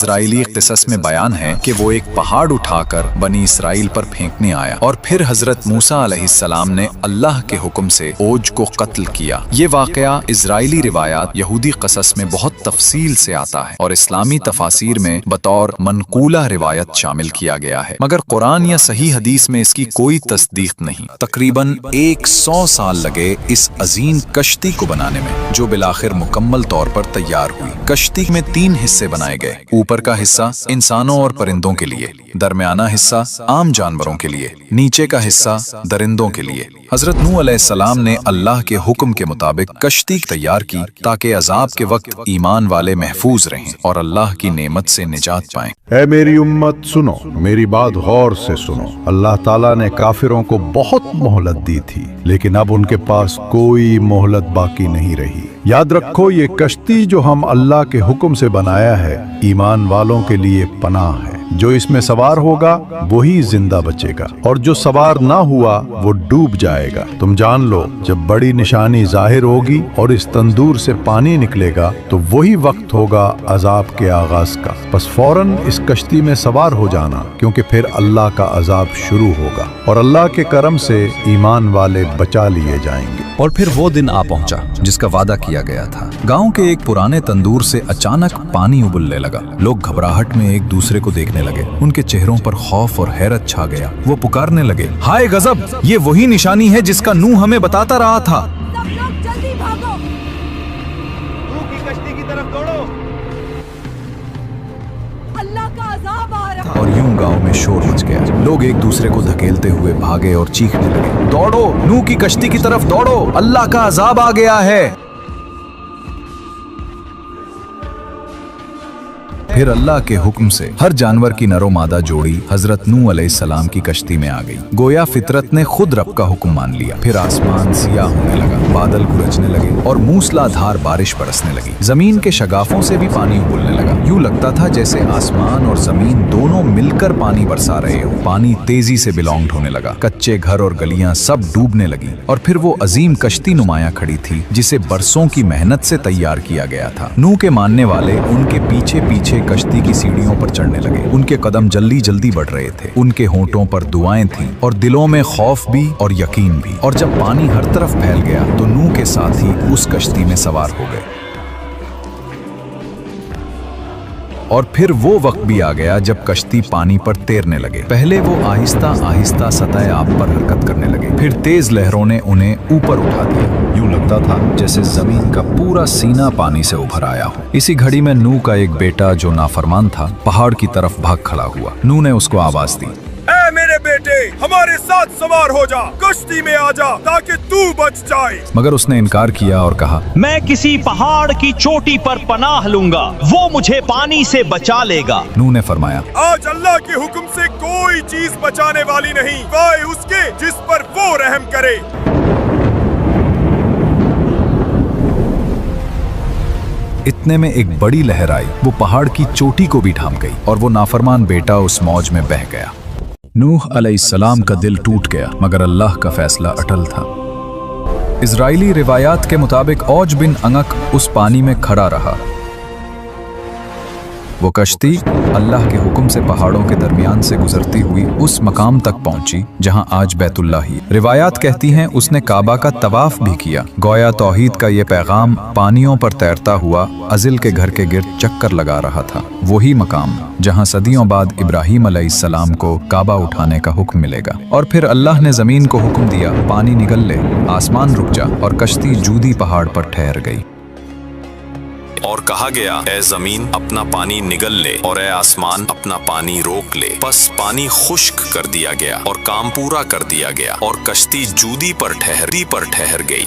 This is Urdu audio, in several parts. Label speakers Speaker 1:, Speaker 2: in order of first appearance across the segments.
Speaker 1: اسرائیلی قصص میں بیان ہے کہ وہ ایک پہاڑ اٹھا کر بنی اسرائیل پر پھینکنے آیا اور پھر حضرت موسیٰ علیہ السلام نے اللہ کے حکم سے اوج کو قتل کیا۔ یہ واقعہ اسرائیلی روایات یہودی قصص میں بہت تفصیل سے آتا ہے اور اسلامی تفاسیر میں بطور منقولہ روایت شامل کیا گیا ہے، مگر قرآن یا صحیح حدیث میں اس کی کوئی تصدیق نہیں۔ تقریباً 100 سال لگے اس عظیم کشتی کو بنانے میں، جو بالآخر مکمل طور پر تیار ہوئی۔ کشتی میں 3 حصے بنائے گئے، اوپر کا حصہ انسانوں اور پرندوں کے لیے، درمیانہ حصہ عام جانوروں کے لیے، نیچے کا حصہ درندوں کے لیے۔ حضرت نوح علیہ السلام نے اللہ کے حکم کے مطابق کشتی تیار کی تاکہ عذاب کے وقت ایمان والے محفوظ رہیں اور اللہ کی نعمت سے نجات پائیں۔
Speaker 2: اے میری امت سنو، میری بات غور سے سنو۔ اللہ تعالیٰ نے کافروں کو بہت مہلت دی تھی، لیکن اب ان کے پاس کوئی مہلت باقی نہیں رہی۔ یاد رکھو، یہ کشتی جو ہم اللہ کے حکم سے بنایا ہے، ایمان والوں کے لیے پناہ ہے۔ جو اس میں سوار ہوگا وہی زندہ بچے گا، اور جو سوار نہ ہوا وہ ڈوب جائے گا۔ تم جان لو، جب بڑی نشانی ظاہر ہوگی اور اس تندور سے پانی نکلے گا تو وہی وقت ہوگا عذاب کے آغاز کا، بس فوراً اس کشتی میں سوار ہو جانا، کیونکہ پھر اللہ کا عذاب شروع ہوگا اور اللہ کے کرم سے ایمان والے بچا لیے جائیں گے۔
Speaker 1: اور پھر وہ دن آ پہنچا جس کا وعدہ کیا گیا تھا۔ گاؤں کے ایک پرانے تندور سے اچانک پانی ابلنے لگا۔ لوگ گھبراہٹ میں ایک دوسرے کو دیکھنے لگے، ان کے چہروں پر خوف اور حیرت چھا گیا۔ وہ پکارنے لگے، ہائے غضب! یہ وہی نشانی ہے جس کا نوح ہمیں بتاتا رہا تھا۔
Speaker 3: سب لوگ جلدی بھاگو،
Speaker 4: نوح کی کشتی کی طرف دوڑو،
Speaker 3: اللہ کا عذاب آ رہا ہے۔
Speaker 1: اور یوں گاؤں میں شور مچ گیا۔ لوگ ایک دوسرے کو دھکیلتے ہوئے بھاگے اور چیخنے لگے، دوڑو، نوح کی کشتی کی طرف دوڑو، اللہ کا عذاب آ گیا ہے۔ پھر اللہ کے حکم سے ہر جانور کی نر و مادہ جوڑی حضرت نوح علیہ السلام کی کشتی میں آ گئی۔ گویا فطرت نے خود رب کا حکم مان لیا۔ پھر آسمان سیاہ ہونے لگا، بادل گرجنے لگے اور موسلا دھار بارش برسنے لگی۔ زمین کے شگافوں سے بھی پانی ابلنے لگا۔ یوں لگتا تھا جیسے آسمان اور زمین دونوں مل کر پانی برسا رہے ہو۔ پانی تیزی سے بلونڈ ہونے لگا، کچے گھر اور گلیاں سب ڈوبنے لگی، اور پھر وہ عظیم کشتی نمایاں کھڑی تھی جسے برسوں کی محنت سے تیار کیا گیا تھا۔ نوح کے ماننے والے ان کے پیچھے پیچھے کشتی کی سیڑھیوں پر چڑھنے لگے۔ ان کے قدم جلدی جلدی بڑھ رہے تھے، ان کے ہونٹوں پر دعائیں تھیں اور دلوں میں خوف بھی اور یقین بھی۔ اور جب پانی ہر طرف پھیل گیا تو نوح کے ساتھ ہی اس کشتی میں سوار ہو گئے۔ اور پھر وہ وقت بھی آ گیا جب کشتی پانی پر تیرنے لگے۔ پہلے وہ آہستہ آہستہ سطح آب پر حرکت کرنے لگے، پھر تیز لہروں نے انہیں اوپر اٹھا دیا۔ یوں لگتا تھا جیسے زمین کا پورا سینہ پانی سے ابھر آیا ہو۔ اسی گھڑی میں نوح کا ایک بیٹا جو نافرمان تھا پہاڑ کی طرف بھاگ کھڑا ہوا۔ نوح نے اس کو آواز دی،
Speaker 4: اے میرے بیٹے، ہمارے ساتھ سوار ہو جا، کشتی میں آ جا تاکہ تو بچ جائے۔
Speaker 1: مگر اس نے انکار کیا اور کہا،
Speaker 5: میں کسی پہاڑ کی چوٹی پر پناہ لوں گا، وہ مجھے پانی سے بچا لے گا۔
Speaker 1: نوح نے فرمایا،
Speaker 4: آج اللہ کے حکم سے کوئی چیز بچانے والی نہیں، وائے اس کے جس پر وہ رحم کرے۔
Speaker 1: اتنے میں ایک بڑی لہر آئی، وہ پہاڑ کی چوٹی کو بھی ڈھانپ گئی اور وہ نافرمان بیٹا اس موج میں بہہ گیا۔ نوح علیہ السلام کا دل ٹوٹ گیا، مگر اللہ کا فیصلہ اٹل تھا۔ اسرائیلی روایات کے مطابق اوج بن انق اس پانی میں کھڑا رہا۔ وہ کشتی اللہ کے حکم سے پہاڑوں کے درمیان سے گزرتی ہوئی اس مقام تک پہنچی جہاں آج بیت اللہ ہی۔ روایات کہتی ہیں اس نے کعبہ کا طواف بھی کیا۔ گویا توحید کا یہ پیغام پانیوں پر تیرتا ہوا عزل کے گھر کے گرد چکر لگا رہا تھا، وہی مقام جہاں صدیوں بعد ابراہیم علیہ السلام کو کعبہ اٹھانے کا حکم ملے گا۔ اور پھر اللہ نے زمین کو حکم دیا، پانی نگل لے، آسمان رک جا، اور کشتی جودی پہاڑ پر ٹھہر گئی۔
Speaker 6: اور کہا گیا، اے زمین اپنا پانی نگل لے اور اے آسمان اپنا پانی روک لے۔ پس پانی خشک کر دیا گیا اور کام پورا کر دیا گیا، اور کشتی جودی پر ٹھہر گئی۔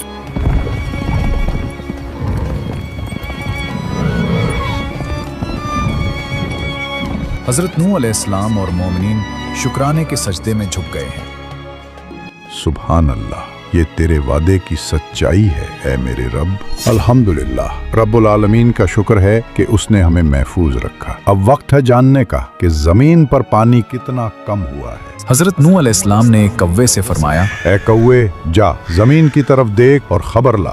Speaker 1: حضرت نوح علیہ السلام اور مومنین شکرانے کے سجدے میں جھک گئے ہیں۔
Speaker 2: سبحان اللہ، یہ تیرے وعدے کی سچائی ہے اے میرے رب۔ الحمدللہ، رب العالمین کا شکر ہے کہ اس نے ہمیں محفوظ رکھا۔ اب وقت ہے جاننے کا کہ زمین پر پانی کتنا کم ہوا ہے۔
Speaker 1: حضرت نوح علیہ السلام نے ایک کوے سے فرمایا،
Speaker 2: اے کوے، جا زمین کی طرف دیکھ اور خبر لا۔